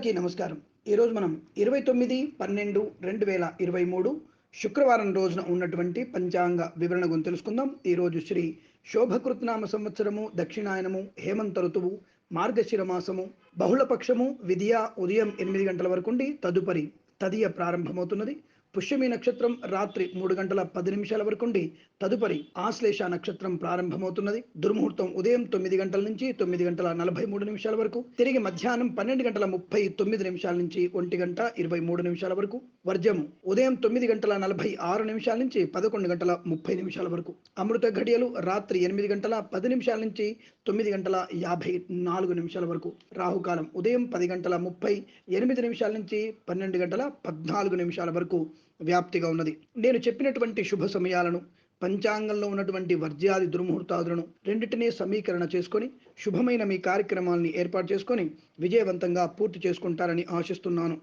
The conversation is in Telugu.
అందరికీ నమస్కారం. ఈరోజు మనం 29/12/2023 శుక్రవారం రోజున ఉన్నటువంటి పంచాంగ వివరణ గురించి తెలుసుకుందాం. ఈరోజు శ్రీ శోభకృత్నామ సంవత్సరము, దక్షిణాయనము, హేమంత ఋతువు, మార్గశిర మాసము, బహుళపక్షము, విధియ ఉదయం 8 గంటల వరకు ఉండి తదుపరి తదియ ప్రారంభమవుతున్నది. పుష్యమి నక్షత్రం రాత్రి 3 గంటల 10 నిమిషాల వరకు ఉండి తదుపరి ఆశ్లేష నక్షత్రం ప్రారంభమవుతున్నది. దుర్ముహూర్తం ఉదయం 9 గంటల నుంచి 9 గంటల 43 నిమిషాల వరకు, తిరిగి మధ్యాహ్నం 12 గంటల 39 నిమిషాల నుంచి 1 గంట 23 నిమిషాల వరకు, వర్జము ఉదయం 9 గంటల 46 నిమిషాల నుంచి 11 గంటల 30 నిమిషాల వరకు, అమృత ఘడియలు రాత్రి 8 గంటల 10 నిమిషాల నుంచి 9 గంటల 54 నిమిషాల వరకు, రాహుకాలం ఉదయం 10 గంటల 38 నిమిషాల నుంచి 12 గంటల 14 నిమిషాల వరకు వ్యాప్తిగా ఉన్నది. నేను చెప్పినటువంటి శుభ సమయాలను, పంచాంగంలో ఉన్నటువంటి వర్జ్యాది దుర్ముహూర్తాదులను రెండింటినీ సమీకరణ చేసుకొని శుభమైన మీ కార్యక్రమాలని ఏర్పాటు చేసుకొని విజయవంతంగా పూర్తి చేసుకుంటారని ఆశిస్తున్నాను.